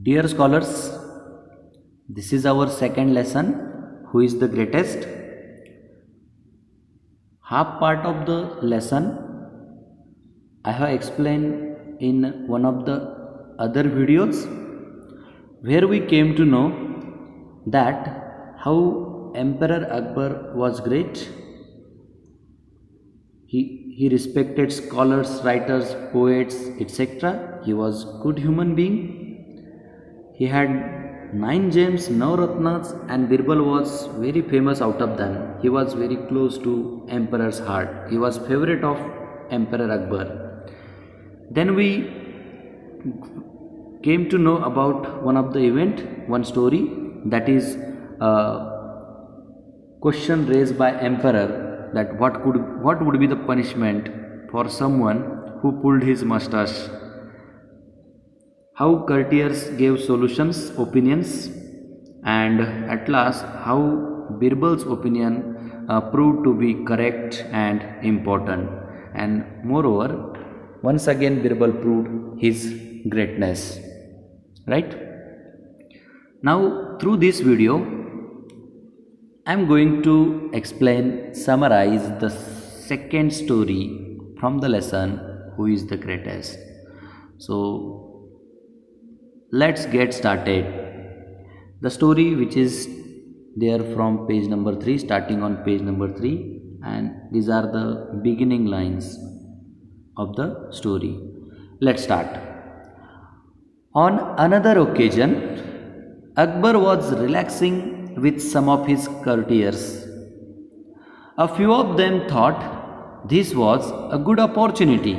Dear scholars, this is our second lesson, Who is the Greatest? Half part of the lesson I have explained in one of the other videos, where we came to know that how Emperor Akbar was great. He respected scholars, writers, poets, etc. He was good human being. He had 9 gems, Navratnas, and Birbal was very famous out of them. He was very close to Emperor's heart. He was favorite of Emperor Akbar. Then we came to know about one of the event, one story, that is a question raised by Emperor that what would be the punishment for someone who pulled his mustache. How courtiers gave solutions, opinions, and at last how Birbal's opinion proved to be correct and important. And moreover, once again Birbal proved his greatness. Right? Now, through this video, I am going to summarize the second story from the lesson, Who is the Greatest? So, let's get started. The story which is there from page number 3, starting on page number 3, and these are the beginning lines of the story. Let's start. On another occasion, Akbar was relaxing with some of his courtiers. A few of them thought this was a good opportunity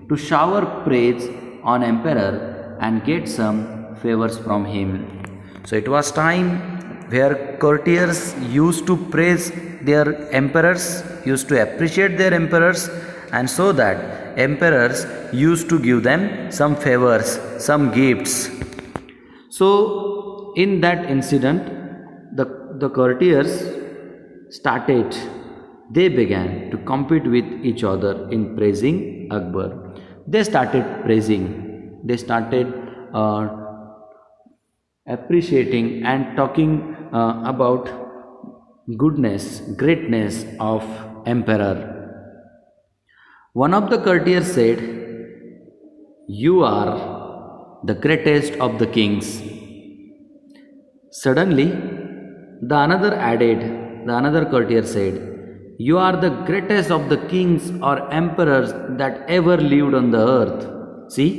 to shower praise on Emperor and get some favors from him. So it was time where courtiers used to praise their emperors, used to appreciate their emperors, and so that emperors used to give them some favors, some gifts. So in that incident, the courtiers they began to compete with each other in praising Akbar. They started praising. They started appreciating and talking about goodness, greatness of emperor. One of the courtiers said, "You are the greatest of the kings." Suddenly, the another courtier said, "You are the greatest of the kings or emperors that ever lived on the earth." See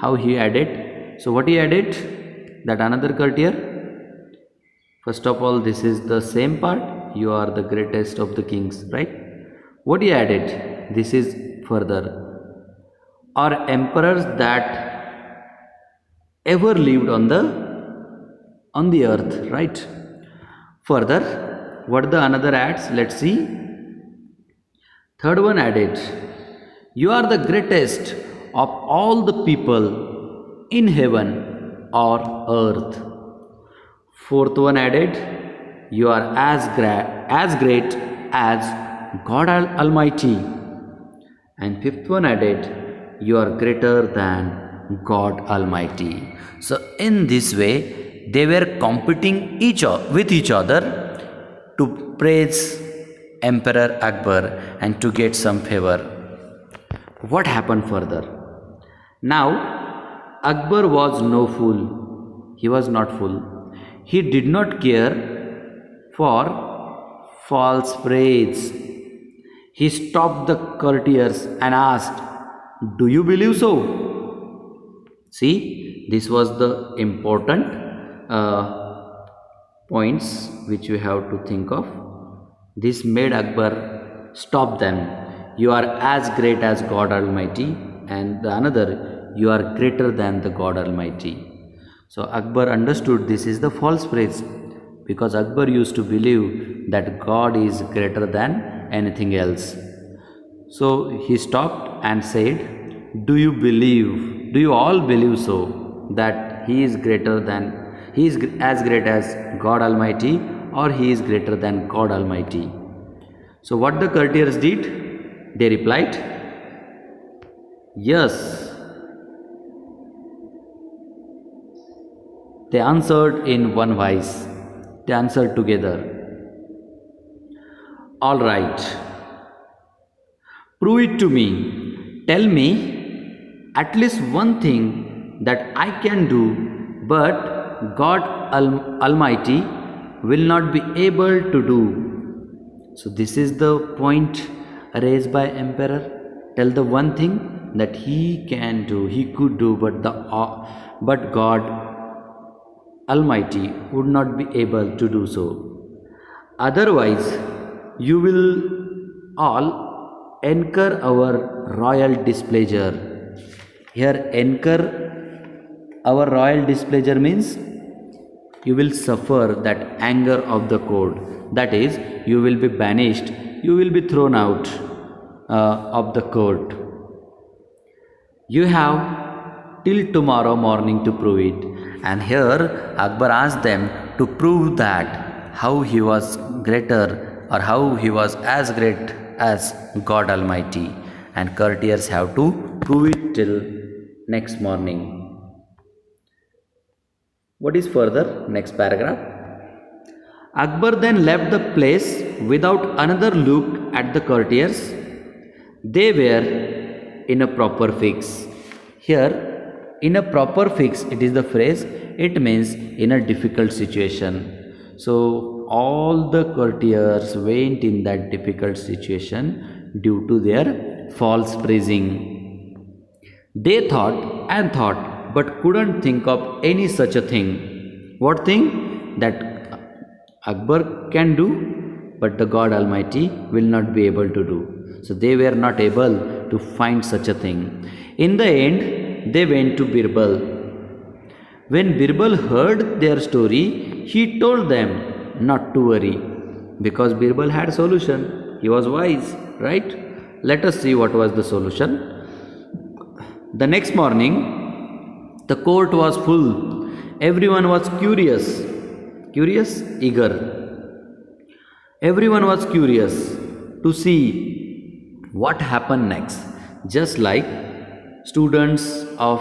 how he added. So what he added? That another courtier. First of all, this is the same part. You are the greatest of the kings, right? What he added? This is further. Or emperors that ever lived on the earth, right? Further, what the another adds? Let's see. Third one added, "You are the greatest of all the people in heaven or earth." Fourth one added, "You are as great as God Almighty." And fifth one added, "You are greater than God Almighty." So in this way, they were competing with each other to praise Emperor Akbar and to get some favor. What happened further? Now, Akbar was no fool. He was not fool. He did not care for false praise. He stopped the courtiers and asked, "Do you believe so?" See, this was the important points which we have to think of. This made Akbar stop them. "You are as great as God Almighty," and the another, "You are greater than the God Almighty." So Akbar understood this is the false praise, because Akbar used to believe that God is greater than anything else. So he stopped and said, "Do you all believe so, that he is as great as God Almighty, or he is greater than God Almighty?" So what the courtiers did? They replied, "Yes, They answered in one voice. They answered together. All right. Prove it to me. Tell me at least one thing that I can do, but God Almighty will not be able to do. So this is the point raised by emperor. Tell the one thing that he can do, he could do, but God Almighty would not be able to do so. Otherwise, you will all incur our royal displeasure. Here, incur our royal displeasure means you will suffer that anger of the court. That is, you will be banished, you will be thrown out of the court. You have till tomorrow morning to prove it. And here Akbar asked them to prove that how he was greater or how he was as great as God Almighty. And courtiers have to prove it till next morning. What is further? Next paragraph. Akbar then left the place without another look at the courtiers. They were in a proper fix. Here, in a proper fix, it is the phrase, it means in a difficult situation. So, all the courtiers went in that difficult situation due to their false praising. They thought and thought, but couldn't think of any such a thing. What thing? That Akbar can do, but the God Almighty will not be able to do. So they were not able to find such a thing. In the end, they went to Birbal. When Birbal heard their story, he told them not to worry, because Birbal had solution. He was wise, right? Let us see what was the solution. The next morning, the court was full. Everyone was curious, eager. Everyone was curious to see what happened next. Just like students of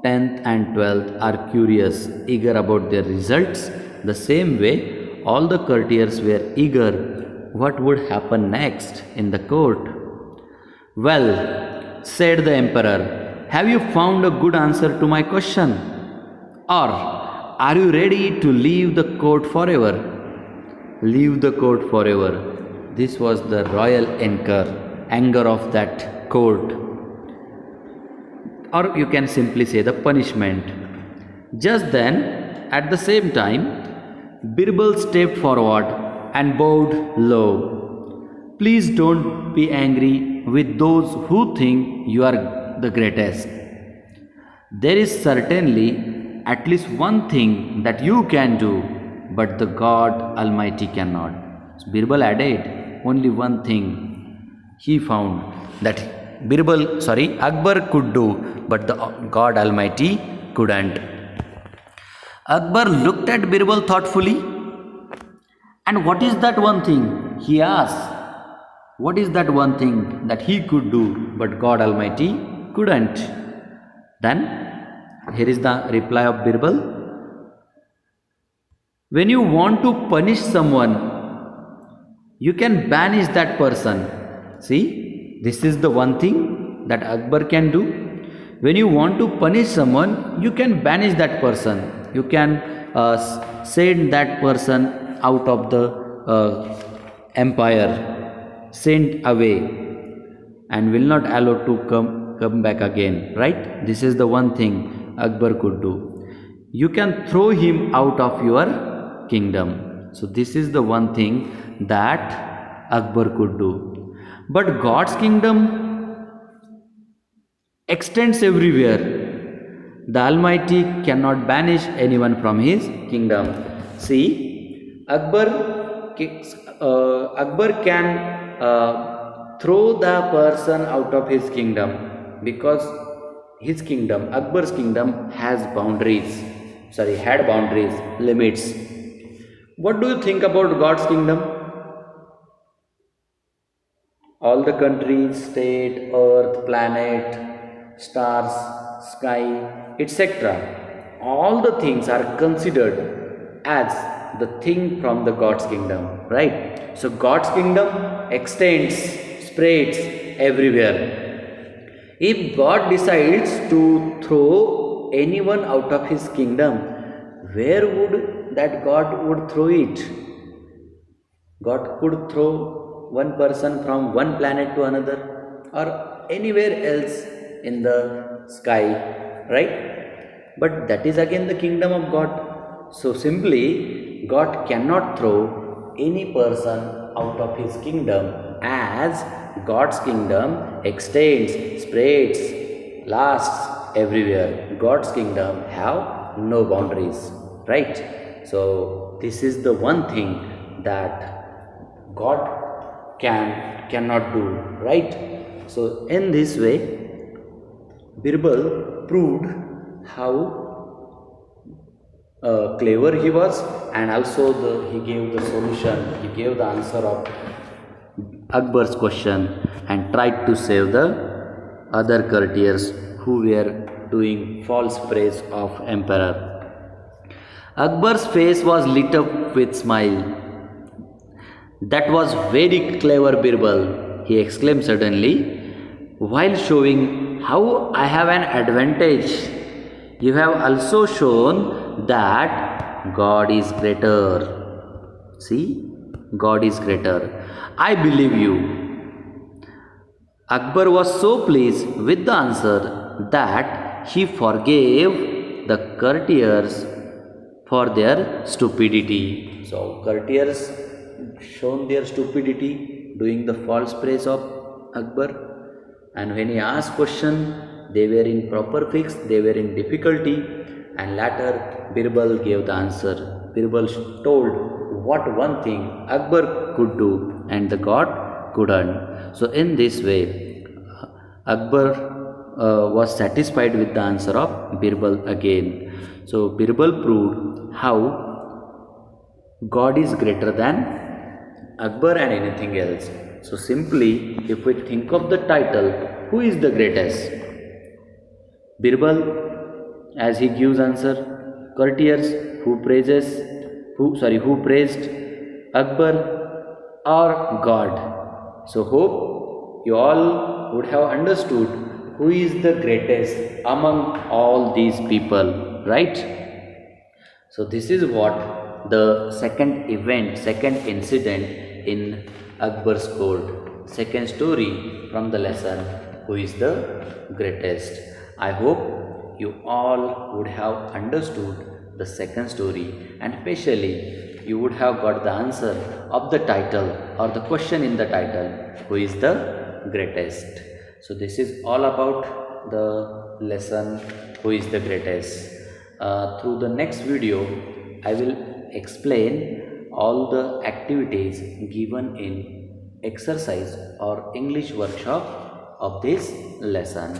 10th and 12th are curious, eager about their results, the same way all the courtiers were eager what would happen next in the court. Well, said the emperor, have you found a good answer to my question? Or are you ready to leave the court forever? Leave the court forever. This was the royal anger of that court. Or you can simply say the punishment. Just then, at the same time, Birbal stepped forward and bowed low. Please don't be angry with those who think you are the greatest. There is certainly at least one thing that you can do, but the God Almighty cannot. So Birbal added only one thing he found that Akbar could do, but the God Almighty couldn't. Akbar looked at Birbal thoughtfully. And what is that one thing? He asked. What is that one thing that he could do, but God Almighty couldn't? Then, here is the reply of Birbal. When you want to punish someone, you can banish that person. See, this is the one thing that Akbar can do. When you want to punish someone, you can banish that person. You can send that person out of the empire, send away, and will not allow to come back again, right? This is the one thing Akbar could do. You can throw him out of your kingdom. So this is the one thing that Akbar could do. But God's kingdom extends everywhere. The Almighty cannot banish anyone from His kingdom. See, Akbar can throw the person out of his kingdom, because his kingdom, Akbar's kingdom, had boundaries, limits. What do you think about God's kingdom? All the countries, state, earth, planet, stars, sky, etc. all the things are considered as the thing from the God's kingdom, right? So God's kingdom extends, spreads everywhere. If God decides to throw anyone out of his kingdom, where would that God would throw it? God could throw one person from one planet to another or anywhere else in the sky, right? But that is again the kingdom of God. So simply, God cannot throw any person out of his kingdom, as God's kingdom extends, spreads, lasts everywhere. God's kingdom have no boundaries, right? So this is the one thing that God cannot do, right? So in this way, Birbal proved how clever he was, and also he gave the solution, he gave the answer of Akbar's question and tried to save the other courtiers who were doing false praise of emperor. Akbar's face was lit up with smile. That was very clever, Birbal, he exclaimed suddenly, while showing how I have an advantage. You have also shown that God is greater. See, God is greater. I believe you. Akbar was so pleased with the answer that he forgave the courtiers for their stupidity. So, courtiers shown their stupidity doing the false praise of Akbar, and when he asked question, they were in proper fix, they were in difficulty, and later Birbal gave the answer. Birbal told what one thing Akbar could do and the God couldn't. So in this way, Akbar was satisfied with the answer of Birbal again. So Birbal proved how God is greater than Akbar and anything else. So simply, if we think of the title, who is the greatest? Birbal, as he gives answer, courtiers who who praised Akbar, or God. So hope you all would have understood who is the greatest among all these people, right? So this is what the second event, second incident in Akbar's court, second story from the lesson, who is the greatest. I hope you all would have understood the second story, and especially you would have got the answer of the title or the question in the title, who is the greatest. So this is all about the lesson, who is the greatest. Through the next video, I will explain all the activities given in exercise or English workshop of this lesson.